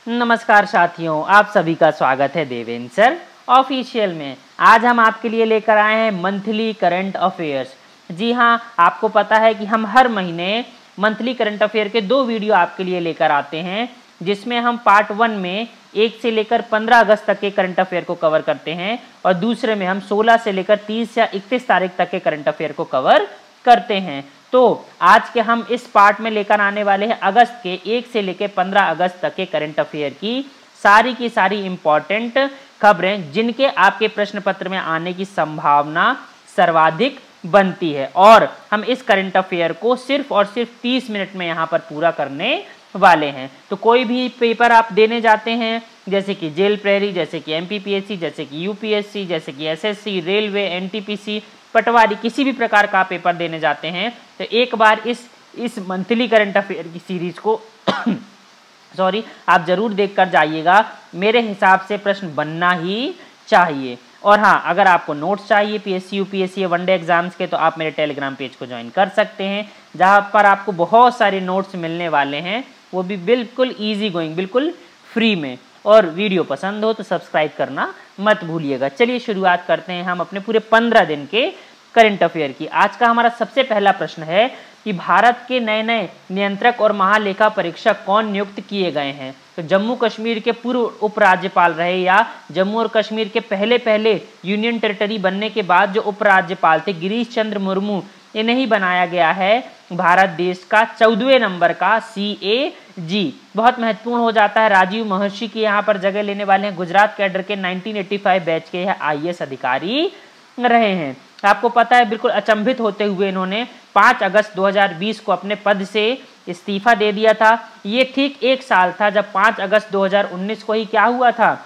नमस्कार साथियों, आप सभी का स्वागत है देवेंद्र सर ऑफिशियल में। आज हम आपके लिए लेकर आए हैं मंथली करंट अफेयर्स। जी हाँ, आपको पता है कि हम हर महीने मंथली करंट अफेयर के 2 वीडियो आपके लिए लेकर आते हैं, जिसमें हम पार्ट 1 में 1 से लेकर 15 अगस्त तक के करंट अफेयर को कवर करते हैं और दूसरे में हम 16 से लेकर 30 या 31 तारीख तक के करंट अफेयर को कवर करते हैं। तो आज के हम इस पार्ट में लेकर आने वाले हैं अगस्त के 1 से लेकर 15 अगस्त तक के करंट अफेयर की सारी इंपॉर्टेंट खबरें, जिनके आपके प्रश्न पत्र में आने की संभावना सर्वाधिक बनती है। और हम इस करंट अफेयर को सिर्फ और सिर्फ 30 मिनट में यहाँ पर पूरा करने वाले हैं। तो कोई भी पेपर आप देने जाते हैं, जैसे कि जेल प्रहरी, जैसे कि एमपीपीएससी, जैसे कि यूपीएससी, जैसे कि एसएससी, रेलवे, एनटीपीसी, पटवारी, किसी भी प्रकार का पेपर देने जाते हैं, तो एक बार इस मंथली करंट अफेयर की सीरीज को आप जरूर देखकर जाइएगा। मेरे हिसाब से प्रश्न बनना ही चाहिए। और हाँ, अगर आपको नोट्स चाहिए पीएससी, यूपीएससी या वनडे एग्जाम्स के, तो आप मेरे टेलीग्राम पेज को ज्वाइन कर सकते हैं, जहां पर आपको बहुत सारे नोट्स मिलने वाले हैं, वो भी बिल्कुल ईजी गोइंग, बिल्कुल फ्री में। और वीडियो पसंद हो तो सब्सक्राइब करना मत भूलिएगा। चलिए शुरुआत करते हैं हम अपने पूरे 15 दिन के करंट अफेयर की। आज का हमारा सबसे पहला प्रश्न है कि भारत के नए नए नियंत्रक और महालेखा परीक्षक कौन नियुक्त किए गए हैं। तो जम्मू कश्मीर के पूर्व उपराज्यपाल रहे या जम्मू और कश्मीर के पहले यूनियन टेरिटरी बनने के बाद जो उपराज्यपाल थे गिरीश चंद्र मुर्मू, इन्हें ही बनाया गया है भारत देश का 14वें नंबर का CAG। बहुत महत्वपूर्ण हो जाता है। राजीव महर्षि की यहाँ पर जगह लेने वाले हैं। गुजरात कैडर के 1985 बैच के यह IAS अधिकारी रहे हैं। आपको पता है, बिल्कुल अचंभित होते हुए इन्होंने 5 अगस्त 2020 को अपने पद से इस्तीफा दे दिया था। ये ठीक एक साल था जब 5 अगस्त 2019 को ही क्या हुआ था,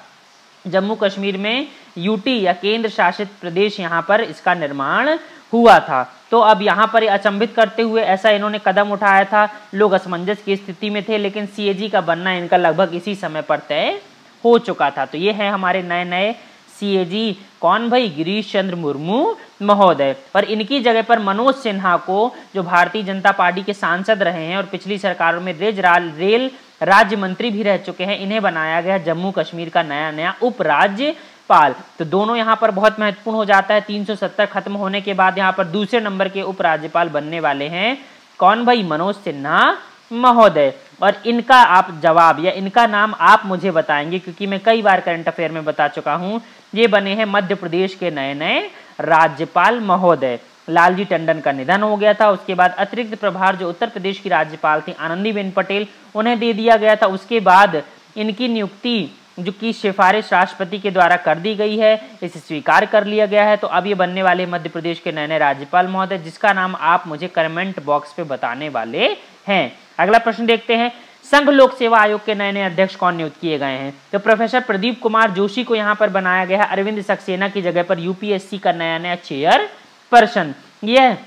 जम्मू कश्मीर में यूटी या केंद्र शासित प्रदेश यहाँ पर इसका निर्माण हुआ था। तो अब यहाँ पर अचंभित करते हुए ऐसा इन्होंने कदम उठाया था। लोग असमंजस की स्थिति में थे, लेकिन CAG का बनना इनका लगभग इसी समय पर तय हो चुका था। तो ये है हमारे नए नए CAG। कौन भाई? गिरीश चंद्र मुर्मू महोदय। और इनकी जगह पर मनोज सिन्हा को, जो भारतीय जनता पार्टी के सांसद रहे हैं और पिछली सरकारों में रेल राज्य मंत्री भी रह चुके हैं, इन्हें बनाया गया जम्मू कश्मीर का नया उपराज्यपाल। तो दोनों यहाँ पर बहुत महत्वपूर्ण हो जाता है। 370 खत्म होने के बाद यहाँ पर दूसरे नंबर के उपराज्यपाल बनने वाले हैं कौन भाई? मनोज सिन्हा महोदय। और इनका आप जवाब या इनका नाम आप मुझे बताएंगे, क्योंकि मैं कई बार करंट अफेयर में बता चुका हूं। ये बने हैं मध्य प्रदेश के नए नए राज्यपाल महोदय। लालजी टंडन का निधन हो गया था। उसके बाद अतिरिक्त प्रभार जो उत्तर प्रदेश की राज्यपाल थी आनंदीबेन पटेल, उन्हें दे दिया गया था। उसके बाद इनकी नियुक्ति जो की सिफारिश राष्ट्रपति के द्वारा कर दी गई है, इसे स्वीकार कर लिया गया है। तो अब ये बनने वाले मध्य प्रदेश के नए नए राज्यपाल महोदय, जिसका नाम आप मुझे कमेंट बॉक्स पे बताने वाले हैं। अगला प्रश्न देखते हैं, संघ लोक सेवा आयोग के नए नए अध्यक्ष कौन नियुक्त किए गए हैं। तो प्रोफेसर प्रदीप कुमार जोशी को यहाँ पर बनाया गया है अरविंद सक्सेना की जगह पर यूपीएससी का नया चेयर पर्सन। यह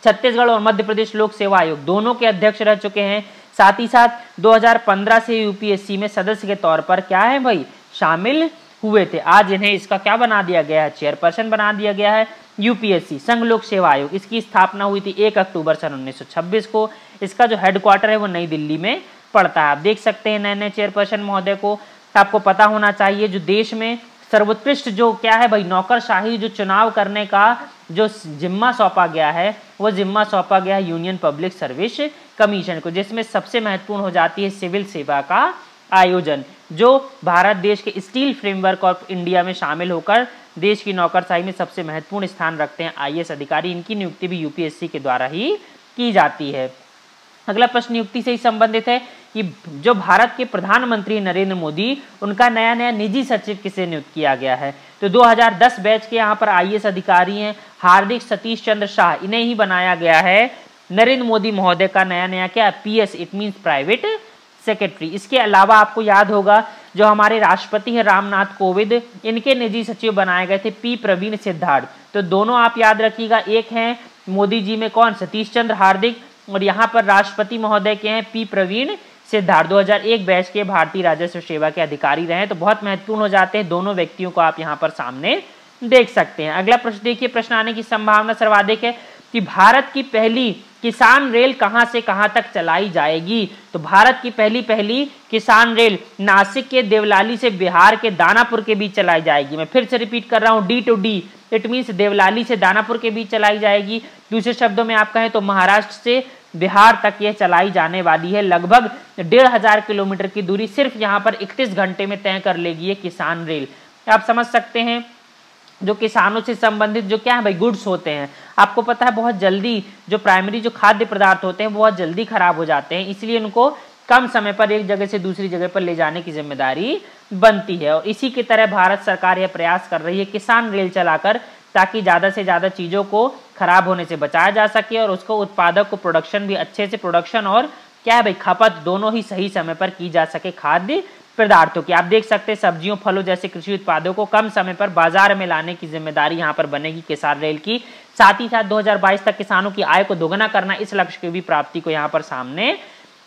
छत्तीसगढ़ और मध्य प्रदेश लोक सेवा आयोग दोनों के अध्यक्ष रह चुके हैं। साथ ही साथ 2015 से यूपीएससी में सदस्य के तौर पर क्या है भाई, शामिल हुए थे। आज इन्हें इसका क्या बना दिया गया है, चेयरपर्सन बना दिया गया है। यूपीएससी संघ लोक सेवा आयोग, इसकी स्थापना हुई थी 1 अक्टूबर सन 1926 को। इसका जो हेडक्वार्टर है वो नई दिल्ली में पड़ता है। आप देख सकते हैं नए नए चेयरपर्सन महोदय को। आपको पता होना चाहिए जो देश में सर्वोत्कृष्ट जो क्या है भाई, नौकरशाही जो चुनाव करने का जो जिम्मा सौंपा गया है, वो जिम्मा सौंपा गया है यूनियन पब्लिक सर्विस कमीशन को, जिसमें सबसे महत्वपूर्ण हो जाती है सिविल सेवा का आयोजन, जो भारत देश के स्टील फ्रेमवर्क ऑफ इंडिया में शामिल होकर देश की नौकरशाही में सबसे महत्वपूर्ण स्थान रखते हैं IAS अधिकारी। इनकी नियुक्ति भी यूपीएससी के द्वारा ही की जाती है। अगला प्रश्न नियुक्ति से ही संबंधित है कि जो भारत के प्रधानमंत्री नरेंद्र मोदी, उनका नया निजी सचिव किसे नियुक्त किया गया है। तो 2010 बैच के यहाँ पर IAS अधिकारी हैं हार्दिक सतीश चंद्र शाह, इन्हें ही बनाया गया है नरेंद्र मोदी महोदय का नया क्या, PS, it means private secretary. इसके अलावा आपको याद होगा जो हमारे राष्ट्रपति हैं रामनाथ कोविंद, इनके निजी सचिव बनाए गए थे P प्रवीण सिद्धार्थ। तो दोनों आप याद रखिएगा, एक हैं मोदी जी में कौन, सतीश चंद्र हार्दिक, और यहाँ पर राष्ट्रपति महोदय के हैं P प्रवीण सिद्धार्थ। 2001 बैच के भारतीय राजस्व सेवा के अधिकारी रहे। तो बहुत महत्वपूर्ण हो जाते हैं दोनों व्यक्तियों को आप यहाँ पर सामने देख सकते हैं। अगला प्रश्न देखिए, प्रश्न आने की संभावना सर्वाधिक है कि भारत की पहली किसान रेल कहां से कहां तक चलाई जाएगी। तो भारत की पहली किसान रेल नासिक के देवलाली से बिहार के दानापुर के बीच चलाई जाएगी। मैं फिर से रिपीट कर रहा हूं, D to D, it means Devlali से दानापुर के बीच चलाई जाएगी। दूसरे शब्दों में आप कहें तो महाराष्ट्र से बिहार तक यह चलाई जाने वाली है। लगभग 1500 किलोमीटर की दूरी सिर्फ यहाँ पर 31 घंटे में तय कर लेगी ये किसान रेल। आप समझ सकते हैं जो किसानों से संबंधित जो क्या है भाई गुड्स होते हैं, आपको पता है बहुत जल्दी जो प्राइमरी जो खाद्य पदार्थ होते हैं बहुत जल्दी खराब हो जाते हैं, इसलिए उनको कम समय पर एक जगह से दूसरी जगह पर ले जाने की जिम्मेदारी बनती है। और इसी की तरह भारत सरकार यह प्रयास कर रही है किसान रेल चलाकर, ताकि ज़्यादा से ज़्यादा चीज़ों को खराब होने से बचाया जा सके और उसको उत्पादक को प्रोडक्शन भी अच्छे से प्रोडक्शन और क्या है भाई खपत दोनों ही सही समय पर की जा सके खाद्य पदार्थों की। आप देख सकते हैं सब्जियों फलों जैसे कृषि उत्पादों को कम समय पर बाजार में लाने की जिम्मेदारी यहाँ पर बनेगी किसान रेल की। साथ ही साथ 2022 तक किसानों की आय को दोगुना करना, इस लक्ष्य की भी प्राप्ति को यहाँ पर सामने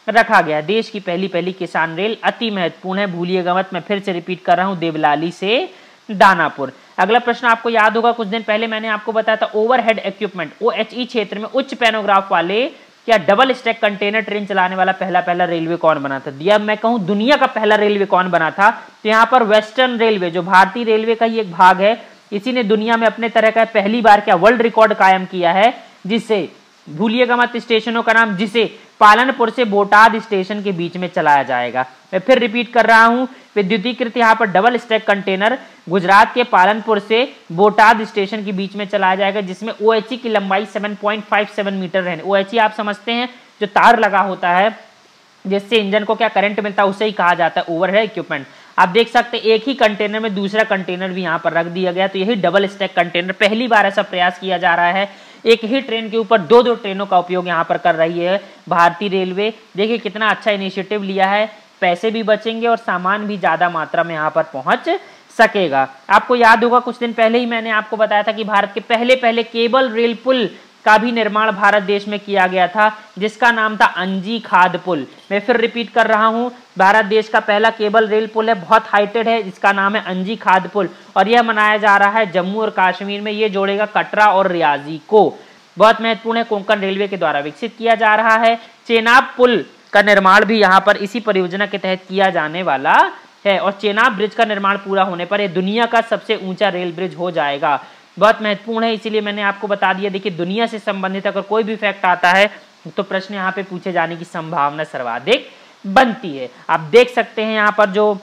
रखा गया। देश की पहली किसान रेल अति महत्वपूर्ण है, भूलिएगा मत, मैं फिर से रिपीट कर रहा हूँ, देवलाली से दानापुर। अगला प्रश्न आपको याद होगा कुछ दिन पहले मैंने आपको बताया था ओवरहेड इक्विपमेंट OHE क्षेत्र में उच्च पैनोग्राफ वाले क्या डबल स्टैक कंटेनर ट्रेन चलाने वाला पहला रेलवे कौन बना था। दिया मैं कहूं दुनिया का पहला रेलवे कौन बना था, तो यहाँ पर वेस्टर्न रेलवे जो भारतीय रेलवे का ही एक भाग है, इसी ने दुनिया में अपने तरह का पहली बार क्या वर्ल्ड रिकॉर्ड कायम किया है, जिससे भूलिएगा मत स्टेशनों का नाम, जिसे पालनपुर से बोटाद स्टेशन के बीच में चलाया जाएगा। मैं फिर रिपीट कर रहा हूं, विद्युतीकृत यहाँ पर डबल स्टैक कंटेनर गुजरात के पालनपुर से बोटाद स्टेशन के बीच में चलाया जाएगा, जिसमें OHE की लंबाई 7.57 मीटर रहने। OHE आप समझते हैं जो तार लगा होता है जिससे इंजन को क्या करंट मिलता है, उसे ही कहा जाता है ओवरहेड इक्विपमेंट। आप देख सकते हैं एक ही कंटेनर में दूसरा कंटेनर भी यहाँ पर रख दिया गया, तो यही डबल स्टैक कंटेनर पहली बार ऐसा प्रयास किया जा रहा है। एक ही ट्रेन के ऊपर दो ट्रेनों का उपयोग यहाँ पर कर रही है भारतीय रेलवे। देखिए कितना अच्छा इनिशिएटिव लिया है, पैसे भी बचेंगे और सामान भी ज्यादा मात्रा में यहाँ पर पहुंच सकेगा। आपको याद होगा कुछ दिन पहले ही मैंने आपको बताया था कि भारत के पहले केबल रेल पुल का भी निर्माण भारत देश में किया गया था, जिसका नाम था अंजी खाद पुल। मैं फिर रिपीट कर रहा हूं, भारत देश का पहला केबल रेल पुल है, बहुत हाइटेड है, इसका नाम है अंजी खाद पुल और यह मनाया जा रहा है जम्मू और कश्मीर में। ये जोड़ेगा कटरा और रियाजी को, बहुत महत्वपूर्ण है, कोंकण रेलवे के द्वारा विकसित किया जा रहा है। चेनाब पुल का निर्माण भी यहाँ पर इसी परियोजना के तहत किया जाने वाला है और चेनाब ब्रिज का निर्माण पूरा होने पर यह दुनिया का सबसे ऊंचा रेल ब्रिज हो जाएगा। बहुत महत्वपूर्ण है, इसीलिए मैंने आपको बता दिया। देखिए दुनिया से संबंधित अगर कोई भी फैक्ट आता है तो प्रश्न यहाँ पे पूछे जाने की संभावना सर्वाधिक बनती है। आप देख सकते हैं यहाँ पर जो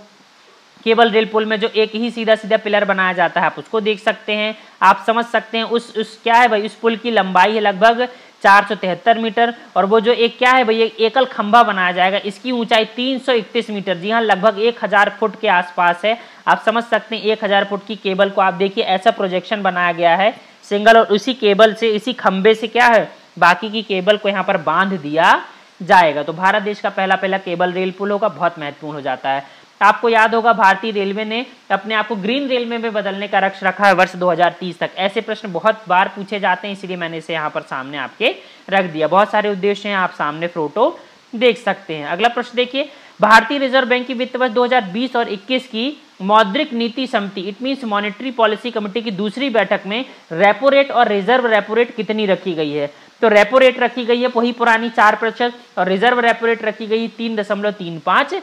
केबल रेल पुल में जो एक ही सीधा पिलर बनाया जाता है, आप उसको देख सकते हैं। आप समझ सकते हैं उस क्या है भाई, उस पुल की लंबाई है लगभग 473 मीटर और वो जो एक क्या है भाई एक एकल खंभा बनाया जाएगा, इसकी ऊंचाई 331 मीटर, जी हाँ लगभग 1000 फुट के आसपास है। आप समझ सकते हैं 1000 फुट की केबल को आप देखिए ऐसा प्रोजेक्शन बनाया गया है सिंगल, और उसी केबल से इसी खंभे से क्या है बाकी की केबल को यहाँ पर बांध दिया जाएगा। तो भारत देश का पहला केबल रेल पुल होगा, बहुत महत्वपूर्ण हो जाता है। आपको याद होगा भारतीय रेलवे ने अपने आप को ग्रीन रेलवे में बदलने का लक्ष्य रखा है वर्ष 2030 तक। ऐसे प्रश्न बहुत बार पूछे जाते हैं, इसलिए मैंने इसे यहाँ पर सामने आपके रख दिया। बहुत सारे उद्देश्य हैं, आप सामने फोटो देख सकते हैं। अगला प्रश्न देखिए, भारतीय रिजर्व बैंक की वित्त वर्ष 2020 और 21 की मौद्रिक नीति समिति it means monetary policy committee की दूसरी बैठक में रेपो रेट और रिजर्व रेपो रेट कितनी रखी गई है। तो रेपो रेट रखी गई है वही पुरानी 4% और रिजर्व रेपो रेट रखी गई 3.35%।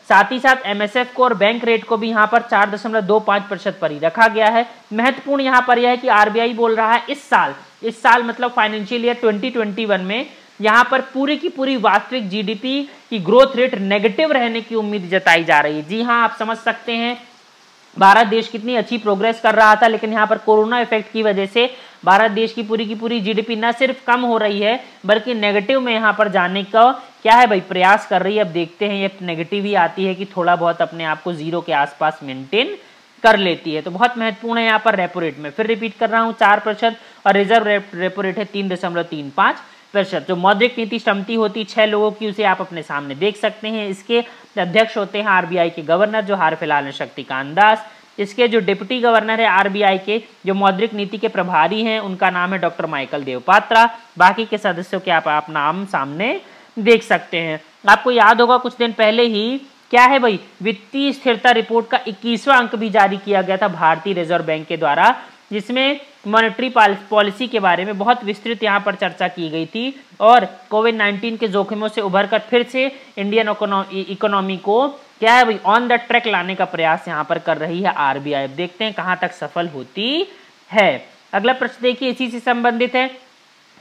साथ ही साथ MSF को और बैंक रेट को भी यहाँ पर 4.25% पर ही रखा गया है। महत्वपूर्ण यहाँ पर यह है कि RBI बोल रहा है इस साल मतलब फाइनेंशियल ईयर 2021 में यहाँ पर पूरी की पूरी वास्तविक GDP की ग्रोथ रेट नेगेटिव रहने की उम्मीद जताई जा रही है। जी हाँ, आप समझ सकते हैं भारत देश कितनी अच्छी प्रोग्रेस कर रहा था, लेकिन यहाँ पर कोरोना इफेक्ट की वजह से भारत देश की पूरी GDP न सिर्फ कम हो रही है बल्कि नेगेटिव में यहाँ पर जाने का क्या है भाई प्रयास कर रही है। अब देखते हैं ये नेगेटिव ही आती है कि थोड़ा बहुत अपने आप को जीरो के आसपास मेंटेन कर लेती है। तो बहुत महत्वपूर्ण है यहाँ पर रेपो रेट में, फिर रिपीट कर रहा हूँ 4% और रिजर्व रेपो रेट है 3.35%। जो मौद्रिक नीति समिति होती 6 लोगों की, उसे आप अपने सामने देख सकते हैं। इसके अध्यक्ष होते हैं RBI के गवर्नर जो हाल फिलहाल है शक्तिकांत दास। इसके जो डिप्टी गवर्नर है RBI के जो मौद्रिक नीति के प्रभारी हैं उनका नाम है डॉक्टर माइकल देवपात्रा। बाकी के सदस्यों के आप नाम सामने देख सकते हैं। आपको याद होगा कुछ दिन पहले ही क्या है भाई वित्तीय स्थिरता रिपोर्ट का 21वां अंक भी जारी किया गया था भारतीय रिजर्व बैंक के द्वारा, जिसमें मॉनेटरी पॉलिसी के बारे में बहुत विस्तृत यहाँ पर चर्चा की गई थी और कोविड-19 के जोखिमों से उभरकर फिर से इंडियन इकोनॉमी को क्या है भाई ऑन द ट्रैक लाने का प्रयास यहाँ पर कर रही है आरबीआई। अब देखते हैं कहाँ तक सफल होती है। अगला प्रश्न देखिए इसी से संबंधित है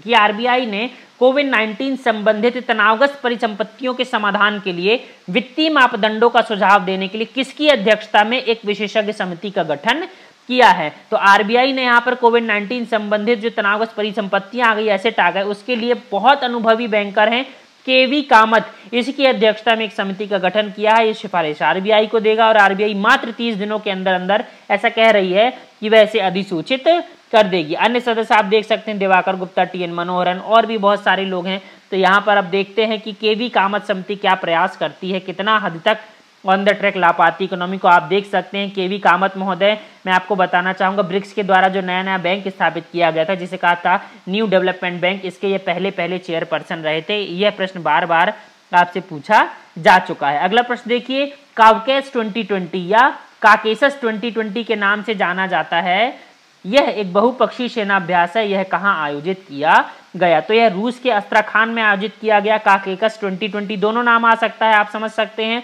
कि आरबीआई ने कोविड-19 संबंधित तनावग्रस्त परिसंपत्तियों के समाधान के लिए वित्तीय मापदंडों का सुझाव देने के लिए किसकी अध्यक्षता में एक विशेषज्ञ समिति का गठन किया है। तो आरबीआई ने यहाँ पर कोविड-19 संबंधित जो तनावग्रस्त परिसंपत्तियां आ गई, एसेट आ गए, उसके लिए बहुत अनुभवी बैंकर हैं केवी कामत, इसकी अध्यक्षता में एक समिति का गठन किया है। ये सिफारिश आरबीआई को देगा और आरबीआई मात्र 30 दिनों के अंदर अंदर ऐसा कह रही है कि वह इसे अधिसूचित कर देगी। अन्य सदस्य आप देख सकते हैं दिवाकर गुप्ता, टीएन मनोहरन और भी बहुत सारे लोग हैं। तो यहाँ पर अब देखते हैं कि केवी कामत समिति क्या प्रयास करती है, कितना हद तक ऑन द ट्रैक ला पाती इकोनॉमी को। आप देख सकते हैं केवी कामत महोदय, मैं आपको बताना चाहूंगा ब्रिक्स के द्वारा जो नया नया बैंक स्थापित किया गया था जिसे कहा था न्यू डेवलपमेंट बैंक, इसके ये पहले चेयरपर्सन रहे थे। यह प्रश्न बार बार आपसे पूछा जा चुका है। अगला प्रश्न देखिए, काउकेस 2020 या काकेसस 2020 के नाम से जाना जाता है, यह एक बहुपक्षीय सेनाभ्यास है, यह कहाँ आयोजित किया गया। तो यह रूस के अस्त्राखान में आयोजित किया गया। काकेकस 2020 दोनों नाम आ सकता है, आप समझ सकते हैं।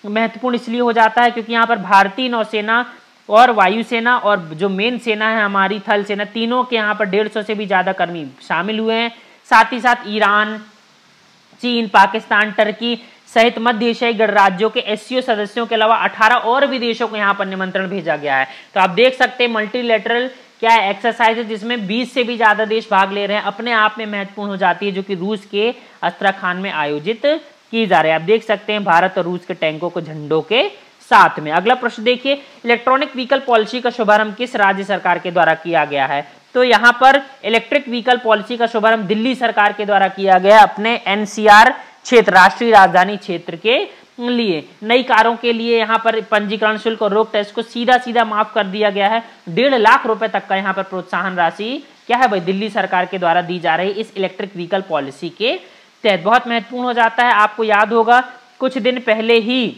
महत्वपूर्ण इसलिए हो जाता है क्योंकि यहाँ पर भारतीय नौसेना और वायुसेना और जो मेन सेना है हमारी थल सेना, तीनों के यहाँ पर 150 से भी ज्यादा कर्मी शामिल हुए हैं। साथ ही साथ ईरान, चीन, पाकिस्तान, टर्की सहित मध्य एशियाई गणराज्यों के एससीओ सदस्यों के अलावा 18 और भी देशों को यहाँ पर निमंत्रण भेजा गया है। तो आप देख सकते हैं मल्टीलेटरल क्या है एक्सरसाइज है जिसमें 20 से भी ज्यादा देश भाग ले रहे हैं, अपने आप में महत्वपूर्ण हो जाती है, जो कि रूस के अस्त्राखान में आयोजित की जा रही है। आप देख सकते हैं भारत और रूस के टैंकों को झंडों के साथ में। अगला प्रश्न देखिए, इलेक्ट्रॉनिक व्हीकल पॉलिसी का शुभारंभ किस राज्य सरकार के द्वारा किया गया है। तो यहाँ पर इलेक्ट्रिक व्हीकल पॉलिसी का शुभारंभ दिल्ली सरकार के द्वारा किया गया अपने एनसीआर क्षेत्र, राष्ट्रीय राजधानी क्षेत्र के लिए। नई कारों के लिए यहाँ पर पंजीकरण शुल्क और रोक टैक्स को सीधा माफ कर दिया गया है। 1.5 लाख रुपए तक का यहाँ पर प्रोत्साहन राशि क्या है भाई दिल्ली सरकार के द्वारा दी जा रही इस इलेक्ट्रिक व्हीकल पॉलिसी के तहत। बहुत महत्वपूर्ण हो जाता है। आपको याद होगा कुछ दिन पहले ही,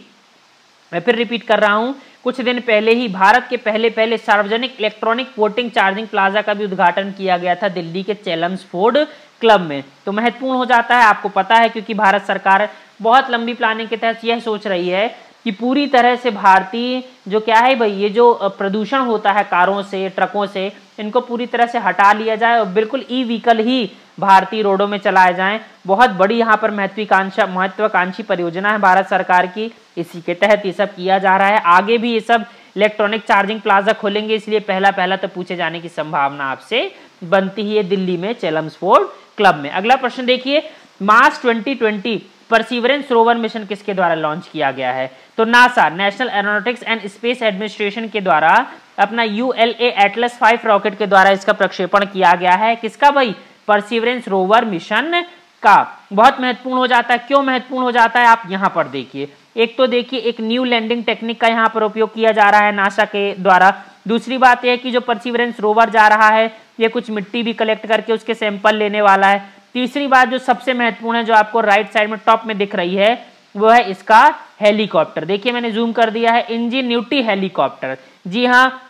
मैं फिर रिपीट कर रहा हूं, कुछ दिन पहले ही भारत के पहले सार्वजनिक इलेक्ट्रॉनिक वोटिंग चार्जिंग प्लाजा का भी उद्घाटन किया गया था दिल्ली के चेल्मसफोर्ड क्लब में। तो महत्वपूर्ण हो जाता है, आपको पता है क्योंकि भारत सरकार बहुत लंबी प्लानिंग के तहत यह सोच रही है कि पूरी तरह से भारतीय जो क्या है भाई ये जो प्रदूषण होता है कारों से, ट्रकों से, इनको पूरी तरह से हटा लिया जाए और बिल्कुल ई व्हीकल ही भारतीय रोडों में चलाए जाएं। बहुत बड़ी यहाँ पर महत्वाकांक्षी परियोजना है भारत सरकार की, इसी के तहत ये सब किया जा रहा है। आगे भी ये सब इलेक्ट्रॉनिक चार्जिंग प्लाजा खोलेंगे, इसलिए पहला तो पूछे जाने की संभावना आपसे बनती ही है दिल्ली में चेल्मसफोर्ड क्लब में। अगला प्रश्न देखिए, मार्च 2020 परसिवरेंस रोवर मिशन किसके द्वारा लॉन्च किया गया है। तो NASA, national aeronautics and space administration के द्वारा अपना ULA एटलस 5 रॉकेट के द्वारा इसका प्रक्षेपण किया गया है। किसका भाई, परसिवरेंस रोवर मिशन का। बहुत महत्वपूर्ण हो जाता है। क्यों महत्वपूर्ण हो जाता है आप यहाँ पर देखिए। एक तो देखिए एक न्यू लैंडिंग टेक्निक का यहाँ पर उपयोग किया जा रहा है नासा के द्वारा। दूसरी बात यह है कि जो परसिवरेंस रोवर जा रहा है ये कुछ मिट्टी भी कलेक्ट करके उसके सैंपल लेने वाला है। तीसरी बात जो सबसे महत्वपूर्ण है, जो आपको राइट साइड में टॉप में दिख रही है, वो है इसका हेलीकॉप्टर। देखिए मैंने जूम कर दिया है, इंजीन्यूटी हेलीकॉप्टर। जी हाँ,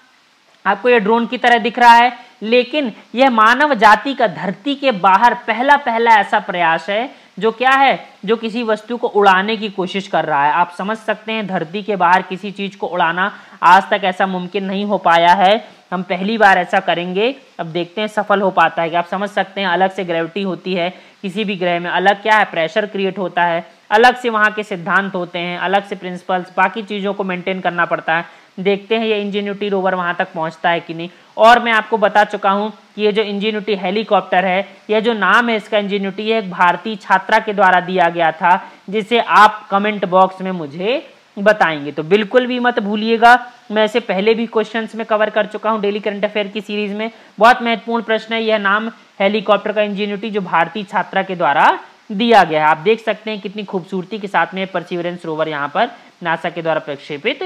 आपको ये ड्रोन की तरह दिख रहा है, लेकिन यह मानव जाति का धरती के बाहर पहला ऐसा प्रयास है जो क्या है, जो किसी वस्तु को उड़ाने की कोशिश कर रहा है। आप समझ सकते हैं धरती के बाहर किसी चीज को उड़ाना आज तक ऐसा मुमकिन नहीं हो पाया है, हम पहली बार ऐसा करेंगे। अब देखते हैं सफल हो पाता है कि। आप समझ सकते हैं अलग से ग्रेविटी होती है किसी भी ग्रह में, अलग क्या है प्रेशर क्रिएट होता है, अलग से वहाँ के सिद्धांत होते हैं, अलग से प्रिंसिपल्स, बाकी चीज़ों को मेंटेन करना पड़ता है। देखते हैं ये इंजीन्यूटी रोवर वहाँ तक पहुँचता है कि नहीं। और मैं आपको बता चुका हूँ कि ये जो इंजीन्यूटी हेलीकॉप्टर है, यह जो नाम है इसका इंजीन्यूटी, है एक भारतीय छात्रा के द्वारा दिया गया था, जिसे आप कमेंट बॉक्स में मुझे बताएंगे। तो बिल्कुल भी मत भूलिएगा, मैं इसे पहले भी क्वेश्चंस में कवर कर चुका हूं डेली करंट अफेयर की सीरीज में। बहुत महत्वपूर्ण प्रश्न है यह नाम हेलीकॉप्टर का इंजीन्यूटी, जो भारतीय छात्रा के द्वारा दिया गया है। आप देख सकते हैं कितनी खूबसूरती के साथ में परसिवरेंस रोवर यहाँ पर नासा के द्वारा प्रक्षेपित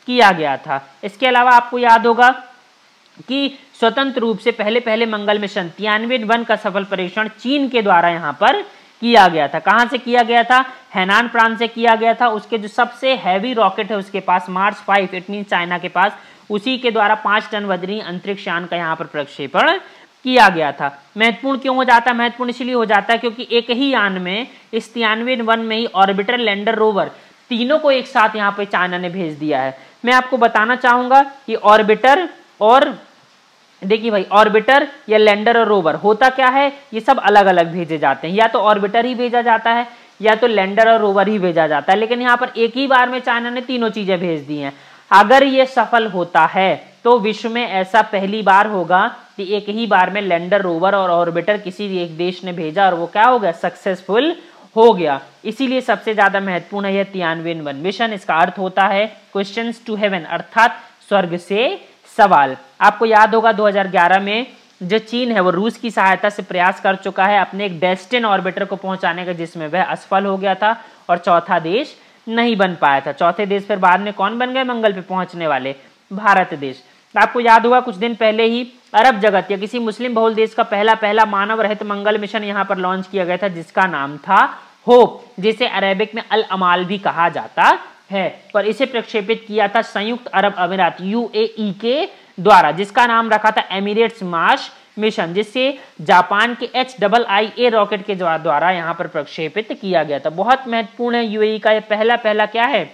किया गया था। इसके अलावा आपको याद होगा कि स्वतंत्र रूप से पहले मंगल मिशन तियानवे-1 का सफल परीक्षण चीन के द्वारा यहाँ पर किया गया था। कहां से किया गया था, हैनान प्रांत से किया गया था। उसके जो सबसे हैवी रॉकेट है उसके पास मार्स 5, इट मीन चाइना के पास, उसी के द्वारा 5 टन वजनी अंतरिक्ष यान का यहाँ पर प्रक्षेपण किया गया था। महत्वपूर्ण क्यों हो जाता है? महत्वपूर्ण इसलिए हो जाता है क्योंकि एक ही यान में इस Tianwen-1 में ही ऑर्बिटर, लैंडर, रोवर तीनों को एक साथ यहाँ पे चाइना ने भेज दिया है। मैं आपको बताना चाहूंगा कि ऑर्बिटर और देखिए भाई, ऑर्बिटर या लैंडर और रोवर होता क्या है, ये सब अलग अलग भेजे जाते हैं। या तो ऑर्बिटर ही भेजा जाता है या तो लैंडर और रोवर ही भेजा जाता है, लेकिन यहाँ पर एक ही बार में चाइना ने तीनों चीजें भेज दी हैं। अगर ये सफल होता है तो विश्व में ऐसा पहली बार होगा कि एक ही बार में लैंडर, रोवर और ऑर्बिटर किसी एक देश ने भेजा और वो क्या हो गया, सक्सेसफुल हो गया। इसीलिए सबसे ज्यादा महत्वपूर्ण है यह Tianwen-1 मिशन। इसका अर्थ होता है क्वेश्चंस टू हेवन, अर्थात स्वर्ग से सवाल। आपको याद होगा 2011 में जो चीन है वो रूस की सहायता से प्रयास कर चुका है अपने एक डेस्टिन ऑर्बिटर को पहुंचाने का, जिसमें वह असफल हो गया था और चौथा देश नहीं बन पाया था। चौथे देश फिर बाद में कौन बन गए मंगल पे पहुंचने वाले? भारत देश। आपको याद होगा कुछ दिन पहले ही अरब जगत या किसी मुस्लिम बहुल देश का पहला मानव रहित मंगल मिशन यहाँ पर लॉन्च किया गया था, जिसका नाम था होप, जिसे अरेबिक में अल अमाल भी कहा जाता है। और इसे प्रक्षेपित किया था संयुक्त अरब अमीरात UAE के द्वारा, जिसका नाम रखा था एमिरेट्स मार्स मिशन, जिससे जापान के HIIA रॉकेट के द्वारा यहाँ पर प्रक्षेपित किया गया था। बहुत महत्वपूर्ण है UAE का ये पहला क्या है,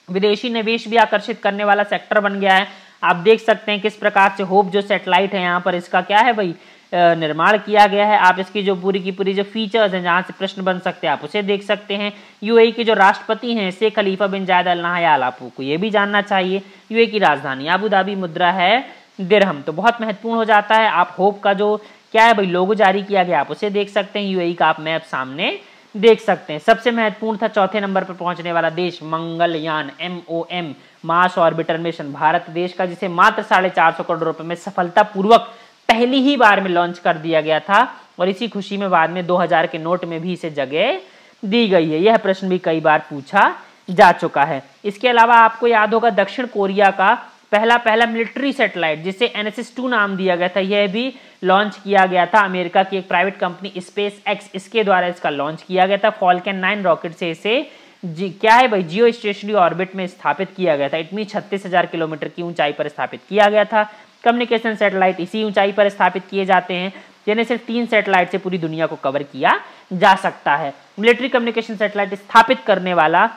विदेशी निवेश भी आकर्षित करने वाला सेक्टर बन गया है। आप देख सकते हैं किस प्रकार से होप जो सैटेलाइट है यहाँ पर इसका क्या है भाई निर्माण किया गया है। आप इसकी जो पूरी की पूरी जो फीचर्स हैं जहाँ से प्रश्न बन सकते हैं आप उसे देख सकते हैं। UAE के जो राष्ट्रपति हैं शेख खलीफा बिन जायद अल नाहयान, आपको ये भी जानना चाहिए। UAE की राजधानी अबू धाबी, मुद्रा है दिरहम। तो बहुत महत्वपूर्ण हो जाता है। आप होप का जो क्या है भाई लोगो जारी किया गया आप उसे देख सकते हैं। UAE का आप मैप सामने देख सकते हैं। सबसे महत्वपूर्ण था चौथे नंबर पर पहुंचने वाला देश Mangalyaan MOM Mars orbiter mission, Bharat देश का, जिसे मात्र 450 करोड़ रुपए में सफलतापूर्वक पहली ही बार में लॉन्च कर दिया गया था और इसी खुशी में बाद में 2000 के नोट में भी इसे जगह दी गई है। यह प्रश्न भी कई बार पूछा जा चुका है। इसके अलावा आपको याद होगा दक्षिण कोरिया का पहला मिलिट्री सैटेलाइट जिसे NSS-2 नाम दिया गया था, यह भी लॉन्च किया गया था। अमेरिका की एक प्राइवेट कंपनी SpaceX इसके द्वारा इसका लॉन्च किया गया था। फॉल्कन 9 रॉकेट से इसे क्या है भाई जियो स्टेशनरी ऑर्बिट में स्थापित किया गया था। इतनी 36,000 किलोमीटर की ऊंचाई पर स्थापित किया गया था। कम्युनिकेशन सैटेलाइट इसी ऊंचाई पर स्थापित किए जाते हैं, जिन्हें सिर्फ 3 सैटेलाइट से पूरी दुनिया को कवर किया जा सकता है। मिलिट्री कम्युनिकेशन सैटेलाइट स्थापित करने वाला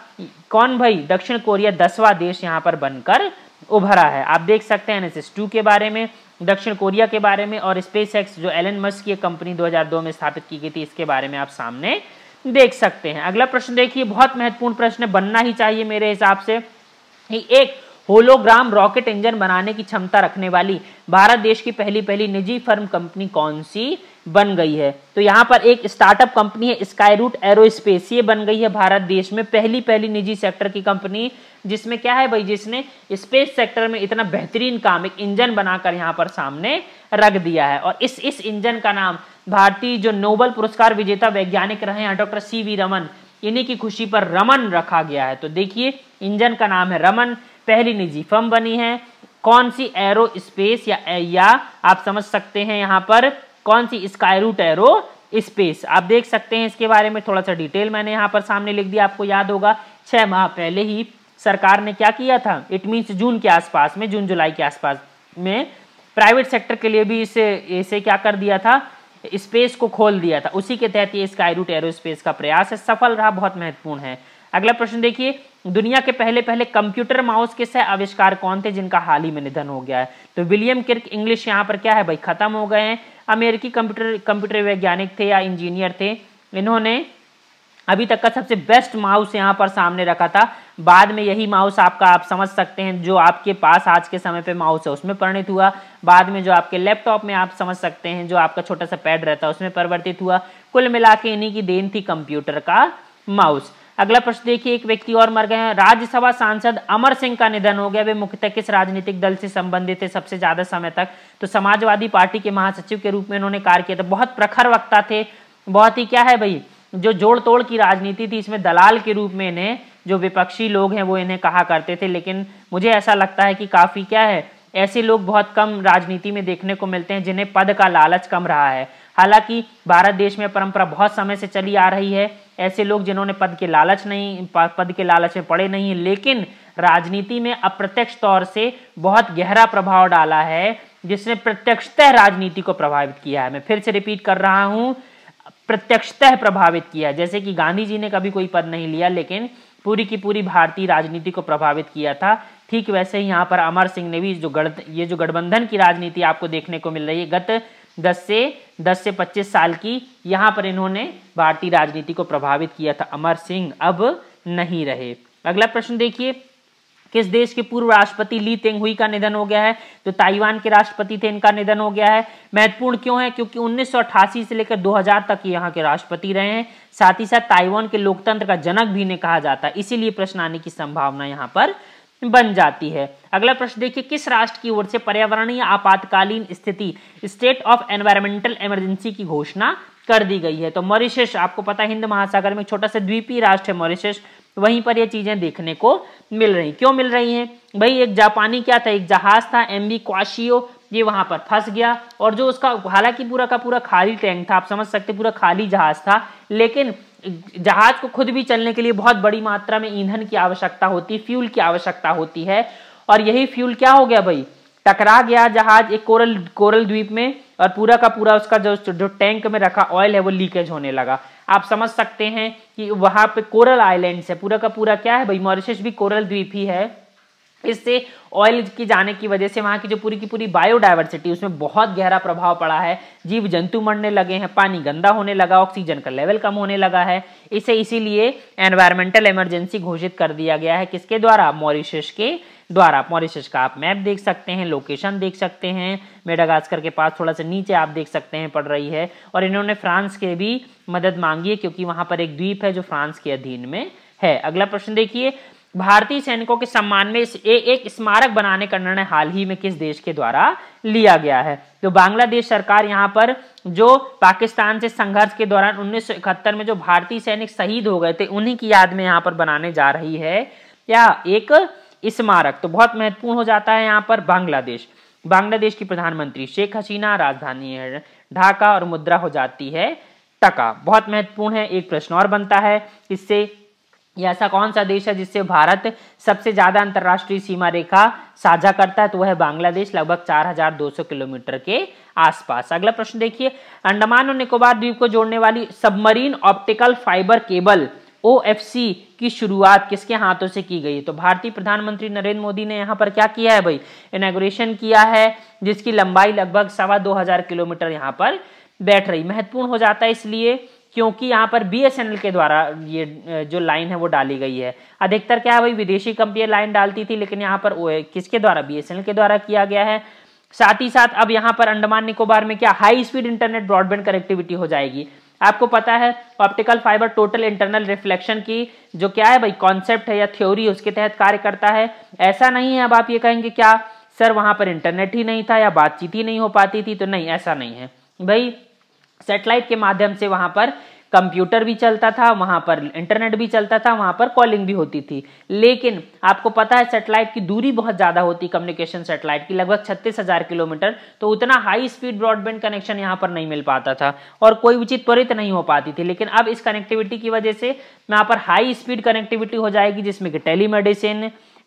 कौन भाई? दक्षिण कोरिया 10वां देश यहाँ पर बनकर उभरा है। आप देख सकते हैं NSS-2 के बारे में, दक्षिण कोरिया के बारे में और SpaceX जो एलन मस्क की कंपनी 2002 में स्थापित की गई थी, इसके बारे में आप सामने देख सकते हैं। अगला प्रश्न देखिए, बहुत महत्वपूर्ण प्रश्न बनना ही चाहिए मेरे हिसाब से। एक होलोग्राम रॉकेट इंजन बनाने की क्षमता रखने वाली भारत देश की पहली निजी फर्म कंपनी कौन सी बन गई है? तो यहाँ पर एक स्टार्टअप कंपनी है स्काईरूट एरोस्पेस, ये बन गई है भारत देश में पहली निजी सेक्टर की कंपनी, जिसमें क्या है भाई जिसने स्पेस सेक्टर में इतना बेहतरीन काम एक इंजन बनाकर यहाँ पर सामने रख दिया है। और इस इंजन का नाम भारतीय जो नोबेल पुरस्कार विजेता वैज्ञानिक रहे हैं डॉक्टर CV रमन, इन्हीं की खुशी पर रमन रखा गया है। तो देखिए इंजन का नाम है रमन, पहली निजी फर्म बनी है। कौन सी? एरो स्पेस या आप समझ सकते हैं यहाँ पर कौन सी? Skyroot arrow space. आप देख सकते हैं इसके बारे में थोड़ा सा डिटेल मैंने यहाँ पर सामने लिख दिया। आपको याद होगा 6 माह पहले ही सरकार ने क्या किया था, इट मीन्स जून के आसपास में, जून जुलाई के आसपास में प्राइवेट सेक्टर के लिए भी इसे क्या कर दिया था, स्पेस को खोल दिया था। उसी के तहत ये स्काईरूट एरोस्पेस का प्रयास है, सफल रहा, बहुत महत्वपूर्ण है। अगला प्रश्न देखिए, दुनिया के पहले कंप्यूटर माउस के सह आविष्कार कौन थे जिनका हाल ही में निधन हो गया है? तो विलियम किर्क इंग्लिश यहाँ पर क्या है भाई खत्म हो गए हैं। अमेरिकी कंप्यूटर वैज्ञानिक थे या इंजीनियर थे। इन्होंने अभी तक का सबसे बेस्ट माउस यहाँ पर सामने रखा था। बाद में यही माउस आपका आप समझ सकते हैं जो आपके पास आज के समय पे माउस है उसमें परिणित हुआ। बाद में जो आपके लैपटॉप में आप समझ सकते हैं जो आपका छोटा सा पैड रहता है उसमें परिवर्तित हुआ। कुल मिला के इन्हीं की देन थी कंप्यूटर का माउस। अगला प्रश्न देखिए, एक व्यक्ति और मर गए हैं। राज्यसभा सांसद अमर सिंह का निधन हो गया। वे मुख्यतः किस राजनीतिक दल से संबंधित थे सबसे ज्यादा समय तक? तो समाजवादी पार्टी के महासचिव के रूप में इन्होंने कार्य किया था। बहुत प्रखर वक्ता थे, बहुत ही क्या है भाई जो जोड़ तोड़ की राजनीति थी, इसमें दलाल के रूप में इन्हें जो विपक्षी लोग हैं वो इन्हें कहा करते थे। लेकिन मुझे ऐसा लगता है कि काफी क्या है ऐसे लोग बहुत कम राजनीति में देखने को मिलते हैं जिन्हें पद का लालच कम रहा है। हालांकि भारत देश में परंपरा बहुत समय से चली आ रही है, ऐसे लोग जिन्होंने पद के लालच में पड़े नहीं है, लेकिन राजनीति में अप्रत्यक्ष तौर से बहुत गहरा प्रभाव डाला है, जिसने प्रत्यक्षतः राजनीति को प्रभावित किया है। मैं फिर से रिपीट कर रहा हूं, प्रत्यक्षतः प्रभावित किया है। जैसे कि गांधी जी ने कभी कोई पद नहीं लिया, लेकिन पूरी की पूरी भारतीय राजनीति को प्रभावित किया था। ठीक वैसे ही यहाँ पर अमर सिंह ने भी ये जो गठबंधन की राजनीति आपको देखने को मिल रही है गत 10 से 25 साल की, यहाँ पर इन्होंने भारतीय राजनीति को प्रभावित किया था। अमर सिंह अब नहीं रहे। अगला प्रश्न देखिए, किस देश के पूर्व राष्ट्रपति ली तेंग हुई का निधन हो गया है? तो ताइवान के राष्ट्रपति थे, इनका निधन हो गया है। महत्वपूर्ण क्यों है? क्योंकि 1988 से लेकर 2000 तक यहाँ के राष्ट्रपति रहे हैं। साथ ही साथ ताइवान के लोकतंत्र का जनक भी इन्हें कहा जाता है, इसीलिए प्रश्न आने की संभावना यहाँ पर बन जाती है। अगला प्रश्न देखिए, किस राष्ट्र की ओर से पर्यावरणीय आपातकालीन स्थिति स्टेट ऑफ एनवायरमेंटल इमरजेंसी की घोषणा कर दी गई है? तो मॉरिशस, आपको पता है हिंद महासागर में छोटा सा द्वीपीय राष्ट्र है मॉरिशस, वहीं पर ये चीजें देखने को मिल रही। क्यों मिल रही हैं भाई? एक जापानी क्या था, एक जहाज था एमवी क्वाशियो, ये वहां पर फंस गया, और जो उसका हालांकि पूरा का पूरा खाली टैंक था, आप समझ सकते पूरा खाली जहाज था, लेकिन जहाज को खुद भी चलने के लिए बहुत बड़ी मात्रा में ईंधन की आवश्यकता होती है, फ्यूल की आवश्यकता होती है, और यही फ्यूल क्या हो गया भाई, टकरा गया जहाज एक कोरल द्वीप में, और पूरा का पूरा उसका जो टैंक में रखा ऑयल है वो लीकेज होने लगा। आप समझ सकते हैं कि वहां पे कोरल आइलैंड्स है, पूरा का पूरा क्या है भाई, मॉरिशस भी कोरल द्वीप ही है। इससे ऑयल की जाने की वजह से वहां की जो पूरी की पूरी बायोडायवर्सिटी, उसमें बहुत गहरा प्रभाव पड़ा है। जीव जंतु मरने लगे हैं, पानी गंदा होने लगा, ऑक्सीजन का लेवल कम होने लगा है। इसीलिए एनवायरमेंटल इमरजेंसी घोषित कर दिया गया है। किसके द्वारा? मॉरिशस के द्वारा। मॉरिशस का आप मैप देख सकते हैं, लोकेशन देख सकते हैं, मेडागास्कर के पास थोड़ा सा नीचे आप देख सकते हैं पड़ रही है। और इन्होंने फ्रांस के भी मदद मांगी है, क्योंकि वहां पर एक द्वीप है जो फ्रांस के अधीन में है। अगला प्रश्न देखिए, भारतीय सैनिकों के सम्मान में एक स्मारक बनाने का निर्णय हाल ही में किस देश के द्वारा लिया गया है? तो बांग्लादेश सरकार यहाँ पर जो पाकिस्तान से संघर्ष के दौरान 1971 में जो भारतीय सैनिक शहीद हो गए थे, उन्हीं की याद में यहाँ पर बनाने जा रही है या एक स्मारक। तो बहुत महत्वपूर्ण हो जाता है यहाँ पर बांग्लादेश की प्रधानमंत्री शेख हसीना, राजधानी है ढाका, और मुद्रा हो जाती है टका। बहुत महत्वपूर्ण है। एक प्रश्न और बनता है इससे, यह ऐसा कौन सा देश है जिससे भारत सबसे ज्यादा अंतरराष्ट्रीय सीमा रेखा साझा करता है? तो वह है बांग्लादेश, लगभग 4200 किलोमीटर के आसपास। अगला प्रश्न देखिए, अंडमान और निकोबार द्वीप को जोड़ने वाली submarine optical fibre cable OFC की शुरुआत किसके हाथों से की गई? तो भारतीय प्रधानमंत्री नरेंद्र मोदी ने यहाँ पर क्या किया है भाई, इनॉग्रेशन किया है, जिसकी लंबाई लगभग 2500 किलोमीटर यहाँ पर बैठ रही। महत्वपूर्ण हो जाता है इसलिए क्योंकि यहाँ पर BSNL के द्वारा ये जो लाइन है वो डाली गई है। अधिकतर क्या है भाई, विदेशी कंपनियां लाइन डालती थी, लेकिन यहाँ पर किसके द्वारा? BSNL के द्वारा किया गया है। साथ ही साथ अब यहाँ पर अंडमान निकोबार में क्या high speed internet broadband connectivity हो जाएगी। आपको पता है optical fibre total internal reflection की जो क्या है भाई कॉन्सेप्ट है या थ्योरी, उसके तहत कार्य करता है। ऐसा नहीं है अब आप ये कहेंगे क्या सर वहां पर इंटरनेट ही नहीं था या बातचीत ही नहीं हो पाती थी, तो नहीं, ऐसा नहीं है भाई। सैटेलाइट के माध्यम से वहां पर कंप्यूटर भी चलता था, वहां पर इंटरनेट भी चलता था, वहां पर कॉलिंग भी होती थी। लेकिन आपको पता है सैटेलाइट की दूरी बहुत ज्यादा होती, कम्युनिकेशन सैटेलाइट की लगभग 36,000 किलोमीटर, तो उतना हाई स्पीड ब्रॉडबैंड कनेक्शन यहाँ पर नहीं मिल पाता था और कोई उचित त्वरित नहीं हो पाती थी। लेकिन अब इस कनेक्टिविटी की वजह से यहाँ पर हाई स्पीड कनेक्टिविटी हो जाएगी, जिसमें कि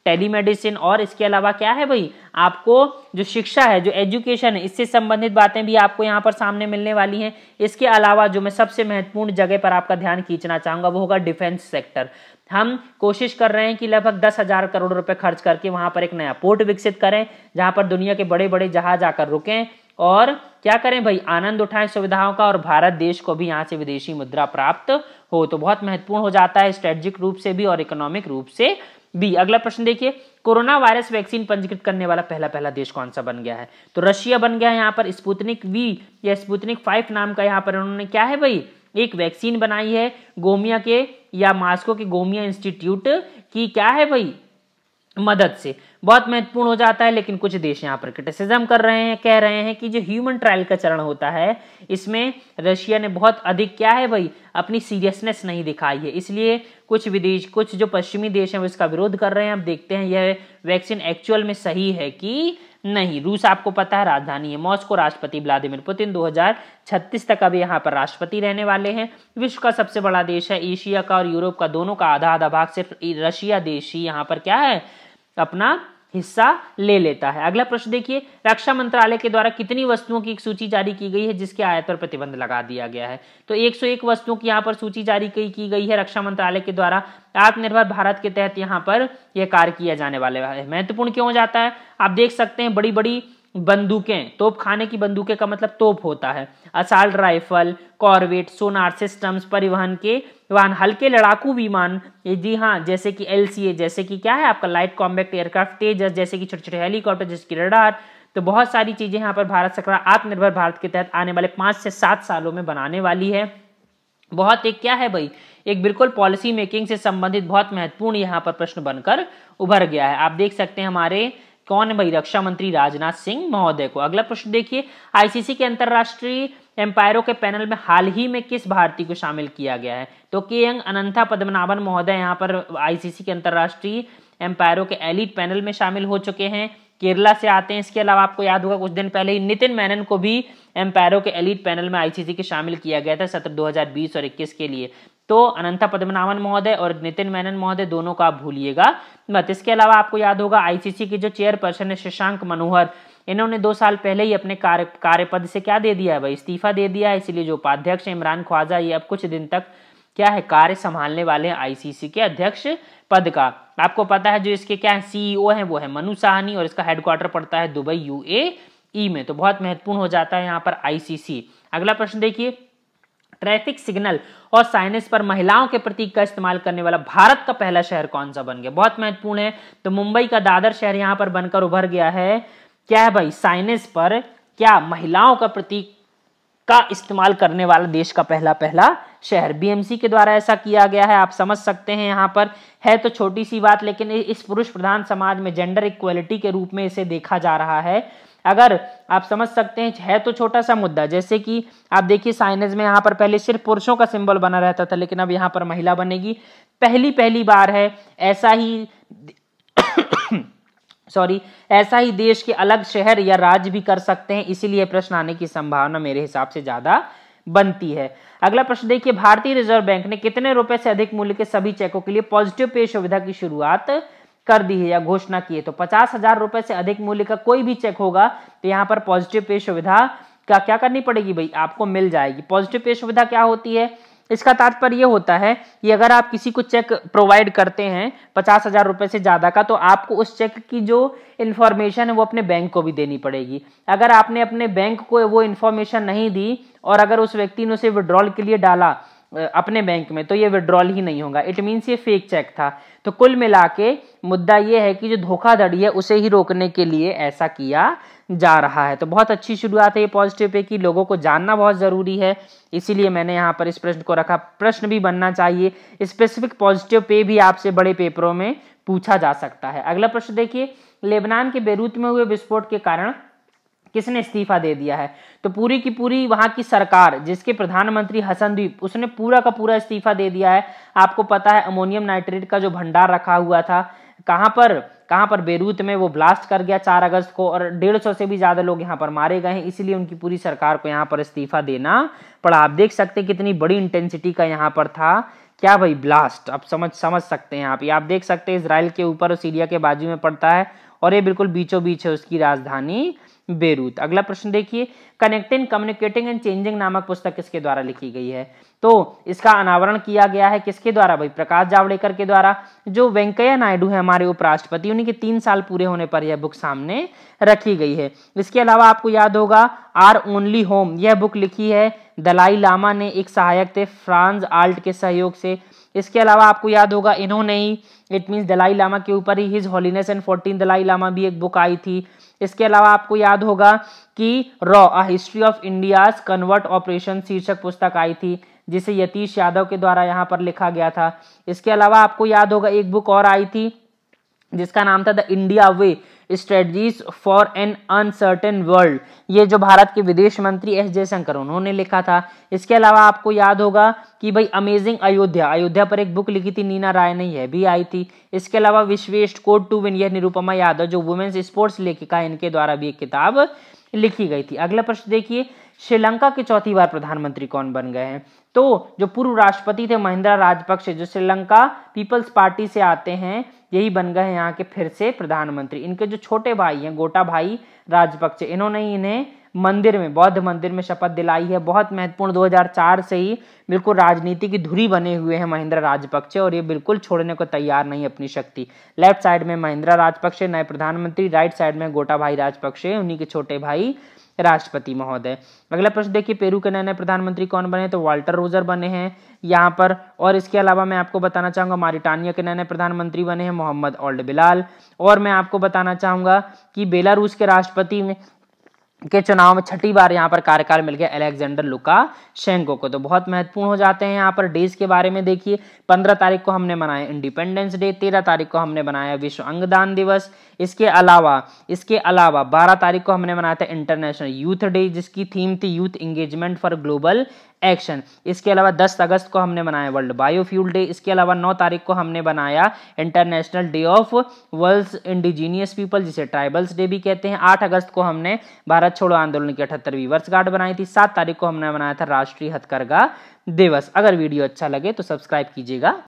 टेलीमेडिसिन और इसके अलावा क्या है भाई, आपको जो शिक्षा है, जो एजुकेशन है, इससे संबंधित बातें भी आपको यहाँ पर सामने मिलने वाली हैं। इसके अलावा जो मैं सबसे महत्वपूर्ण जगह पर आपका ध्यान खींचना चाहूंगा वो होगा डिफेंस सेक्टर। हम कोशिश कर रहे हैं कि लगभग 10,000 करोड़ रुपए खर्च करके वहां पर एक नया पोर्ट विकसित करें, जहां पर दुनिया के बड़े बड़े जहाज आकर रुकें और क्या करें भाई, आनंद उठाएं सुविधाओं का, और भारत देश को भी यहाँ से विदेशी मुद्रा प्राप्त हो। तो बहुत महत्वपूर्ण हो जाता है स्ट्रेटेजिक रूप से भी और इकोनॉमिक रूप से भी। अगला प्रश्न देखिए, कोरोना वायरस वैक्सीन पंजीकृत करने वाला पहला देश कौन सा बन गया है? तो रशिया बन गया है। यहाँ पर स्पुतनिक V या स्पुतनिक 5 नाम का यहाँ पर उन्होंने क्या है भाई, एक वैक्सीन बनाई है गोमिया के या मास्को के गोमिया इंस्टीट्यूट की क्या है भाई मदद से। बहुत महत्वपूर्ण हो जाता है। लेकिन कुछ देश यहाँ पर क्रिटिसिज्म कर रहे हैं, कह रहे हैं कि जो ह्यूमन ट्रायल का चरण होता है इसमें रशिया ने बहुत अधिक क्या है भाई अपनी सीरियसनेस नहीं दिखाई है, इसलिए कुछ जो पश्चिमी देश हैं वो इसका विरोध कर रहे हैं। अब देखते हैं यह वैक्सीन एक्चुअल में सही है कि नहीं। रूस आपको पता है राजधानी है मॉस्को, राष्ट्रपति व्लादिमीर पुतिन 2036 तक अब यहाँ पर राष्ट्रपति रहने वाले हैं। विश्व का सबसे बड़ा देश है, एशिया का और यूरोप का दोनों का आधा आधा भाग सिर्फ रशिया देश ही यहाँ पर क्या है अपना हिस्सा ले लेता है। अगला प्रश्न देखिए, रक्षा मंत्रालय के द्वारा कितनी वस्तुओं की एक सूची जारी की गई है जिसके आयात पर प्रतिबंध लगा दिया गया है? तो 101 वस्तुओं की यहाँ पर सूची जारी की गई है रक्षा मंत्रालय के द्वारा। आत्मनिर्भर भारत के तहत यहाँ पर यह कार्य किया जाने वाला है। महत्वपूर्ण क्यों हो जाता है? आप देख सकते हैं बड़ी बड़ी बंदूकें, तोप खाने की बंदूकें का मतलब तोप होता है, असाल्ट राइफल, कॉर्वेट, सोनार सिस्टम्स, परिवहन के वाहन, हल्के लड़ाकू विमान, जी हाँ, जैसे कि LCA, जैसे कि क्या है आपका लाइट कॉम्बैक्ट एयरक्राफ्ट, तेजस, जैसे कि छोटे छोटे हेलीकॉप्टर, जैसे कि रडार। तो बहुत सारी चीजें यहाँ पर भारत सरकार आत्मनिर्भर भारत के तहत आने वाले 5 से 7 सालों में बनाने वाली है। बहुत एक क्या है भाई, एक बिल्कुल पॉलिसी मेकिंग से संबंधित बहुत महत्वपूर्ण यहाँ पर प्रश्न बनकर उभर गया है। आप देख सकते हैं हमारे कौन है भाई, रक्षा मंत्री राजनाथ सिंह महोदय को। अगला प्रश्न देखिए, ICC के अंतरराष्ट्रीय एम्पायरों के पैनल में हाल ही में किस भारतीय को शामिल किया गया है? तो के अनंता पद्मनाभन महोदय यहाँ पर ICC के अंतरराष्ट्रीय एम्पायरों के एलिट पैनल में शामिल हो चुके हैं, केरला से आते हैं। इसके अलावा आपको याद होगा कुछ दिन पहले ही नितिन मेनन को भी एम्पायरों के एलिट पैनल में ICC के शामिल किया गया था सत्र 2020 और 21 के लिए। तो अनंता पद्मनाभन महोदय और नितिन मेनन महोदय दोनों का आप भूलिएगा मत। इसके अलावा आपको याद होगा ICC के जो चेयरपर्सन है शशांक मनोहर, इन्होंने 2 साल पहले ही अपने कार्यपद से क्या दे दिया है भाई, इस्तीफा दे दिया है। इसलिए जो उपाध्यक्ष है इमरान ख्वाजा, ये अब कुछ दिन तक क्या है कार्य संभालने वाले हैं ICC के अध्यक्ष पद का। आपको पता है जो इसके क्या है CEO है वो है मनु साहनी और इसका हेडक्वार्टर पड़ता है दुबई UAE में। तो बहुत महत्वपूर्ण हो जाता है यहाँ पर ICC। अगला प्रश्न देखिए, ट्रैफिक सिग्नल और साइनेज पर महिलाओं के प्रतीक का इस्तेमाल करने वाला भारत का पहला शहर कौन सा बन गया? बहुत महत्वपूर्ण है। तो मुंबई का दादर शहर यहाँ पर बनकर उभर गया है। क्या है भाई, साइनेज पर क्या महिलाओं का प्रतीक का इस्तेमाल करने वाला देश का पहला शहर BMC के द्वारा ऐसा किया गया है। आप समझ सकते हैं यहाँ पर है तो छोटी सी बात, लेकिन इस पुरुष प्रधान समाज में जेंडर इक्वलिटी के रूप में इसे देखा जा रहा है। अगर आप समझ सकते हैं है तो छोटा सा मुद्दा, जैसे कि आप देखिए साइनेज में यहाँ पर पहले सिर्फ पुरुषों का सिंबल बना रहता था, लेकिन अब यहाँ पर महिला बनेगी। पहली बार है ऐसा ही ऐसा ही देश के अलग शहर या राज्य भी कर सकते हैं, इसीलिए प्रश्न आने की संभावना मेरे हिसाब से ज्यादा बनती है। अगला प्रश्न देखिए, भारतीय रिजर्व बैंक ने कितने रुपए से अधिक मूल्य के सभी चेकों के लिए पॉजिटिव पे सुविधा की शुरुआत कर दी है या घोषणा की है? तो 50,000 रुपए से अधिक मूल्य का कोई भी चेक होगा तो यहाँ पर पॉजिटिव पे सुविधा का क्या करनी पड़ेगी भाई, आपको मिल जाएगी। पॉजिटिव पे सुविधा क्या होती है? इसका तात्पर्य यह होता है कि अगर आप किसी को चेक प्रोवाइड करते हैं 50,000 रुपए से ज्यादा का, तो आपको उस चेक की जो इंफॉर्मेशन है वो अपने बैंक को भी देनी पड़ेगी। अगर आपने अपने बैंक को वो इंफॉर्मेशन नहीं दी और अगर उस व्यक्ति ने उसे विड्रॉल के लिए डाला अपने बैंक में, तो ये विड्रॉल ही नहीं होगा। इट मीन्स ये फेक चेक था। तो कुल मिला के मुद्दा ये है कि जो धोखाधड़ी है उसे ही रोकने के लिए ऐसा किया जा रहा है। तो बहुत अच्छी शुरुआत है ये पॉजिटिव पे की, लोगों को जानना बहुत जरूरी है, इसीलिए मैंने यहाँ पर इस प्रश्न को रखा। प्रश्न भी बनना चाहिए, स्पेसिफिक पॉजिटिव पे भी आपसे बड़े पेपरों में पूछा जा सकता है। अगला प्रश्न देखिए, लेबनान के बेरूत में हुए विस्फोट के कारण किसने इस्तीफा दे दिया है? तो पूरी की पूरी वहां की सरकार, जिसके प्रधानमंत्री हसनदीप, उसने पूरा का पूरा इस्तीफा दे दिया है। आपको पता है अमोनियम नाइट्रेट का जो भंडार रखा हुआ था कहां पर बेरूत में, वो ब्लास्ट कर गया 4 अगस्त को और 150 से भी ज्यादा लोग यहाँ पर मारे गए हैं, इसलिए उनकी पूरी सरकार को यहाँ पर इस्तीफा देना पड़ा। आप देख सकते हैं कितनी बड़ी इंटेंसिटी का यहाँ पर था क्या भाई, ब्लास्ट। आप समझ सकते हैं आप। ये आप देख सकते हैं इजराइल के ऊपर और सीरिया के बाजू में पड़ता है और ये बिल्कुल बीचों बीच है उसकी राजधानी बेरूत। अगला प्रश्न देखिए, कनेक्टिंग, कम्युनिकेटिंग एंड चेंजिंग नामक पुस्तक किसके द्वारा लिखी गई है? तो इसका अनावरण किया गया है किसके द्वारा भाई? प्रकाश जावड़ेकर के द्वारा। जो वेंकैया नायडू है हमारे उपराष्ट्रपति, उन्हीं के 3 साल पूरे होने पर यह बुक सामने रखी गई है। इसके अलावा आपको याद होगा आर ओनली होम, यह बुक लिखी है दलाई लामा ने, एक सहायक थे फ्रांज आल्ट के सहयोग से। इसके अलावा आपको याद होगा इन्होंने ही, इट मीन्स दलाई लामा के ऊपर ही हिज हॉलीनेस एंड 14 दलाई लामा भी एक बुक आई थी। इसके अलावा आपको याद होगा कि raw a history of India's convert operation शीर्षक पुस्तक आई थी, जिसे यतीश यादव के द्वारा यहाँ पर लिखा गया था। इसके अलावा आपको याद होगा एक बुक और आई थी जिसका नाम था the India way, strategies for an uncertain world, ये जो भारत के विदेश मंत्री एस जयशंकर उन्होंने लिखा था। इसके अलावा आपको याद होगा कि भाई अमेजिंग अयोध्या, अयोध्या पर एक बुक लिखी थी नीना राय ने, यह भी आई थी। इसके अलावा विश्वेश कोड टू विन, यह निरुपमा यादव जो वुमेन्स स्पोर्ट्स लेखिका, इनके द्वारा भी एक किताब लिखी गई थी। अगला प्रश्न देखिए, श्रीलंका के चौथी बार प्रधानमंत्री कौन बन गए हैं? तो जो पूर्व राष्ट्रपति थे महिंद्रा राजपक्षे, जो श्रीलंका पीपल्स पार्टी से आते हैं, यही बन गए यहाँ के फिर से प्रधानमंत्री। इनके जो छोटे भाई हैं गोटाभाई राजपक्षे, इन्होंने इन्हें मंदिर में, बौद्ध मंदिर में शपथ दिलाई है। बहुत महत्वपूर्ण, 2004 से ही बिल्कुल राजनीति की धुरी बने हुए हैं महिंद्रा राजपक्षे, और ये बिल्कुल छोड़ने को तैयार नहीं अपनी शक्ति। लेफ्ट साइड में महिंद्रा राजपक्षे नए प्रधानमंत्री, राइट साइड में गोटाभाई राजपक्षे, उन्हीं के छोटे भाई राष्ट्रपति महोदय। अगला प्रश्न देखिए, पेरू के नए प्रधानमंत्री कौन बने? तो वाल्टर रोजर बने हैं यहाँ पर। और इसके अलावा मैं आपको बताना चाहूंगा मारिटानिया के नए प्रधानमंत्री बने हैं मोहम्मद ओल्ड बिलाल। और मैं आपको बताना चाहूंगा कि बेलारूस के राष्ट्रपति में के चुनाव में छठी बार यहाँ पर कार्यकाल मिल गया अलेक्जेंडर लुकाशेंको को। तो बहुत महत्वपूर्ण हो जाते हैं यहाँ पर डेज के बारे में। देखिए 15 तारीख को हमने मनाया इंडिपेंडेंस डे, 13 तारीख को हमने बनाया विश्व अंगदान दिवस। इसके अलावा 12 तारीख को हमने मनाया था इंटरनेशनल यूथ डे, जिसकी थीम थी youth engagement for global action. इसके अलावा 10 अगस्त को हमने बनाया वर्ल्ड बायोफ्यूल डे। इसके अलावा 9 तारीख को हमने बनाया international day of world's indigenous people, जिसे ट्राइबल्स डे भी कहते हैं। 8 अगस्त को हमने भारत छोड़ो आंदोलन की 78वीं वर्षगांठ बनाई थी। 7 तारीख को हमने बनाया था राष्ट्रीय हथकरघा दिवस। अगर वीडियो अच्छा लगे तो सब्सक्राइब कीजिएगा।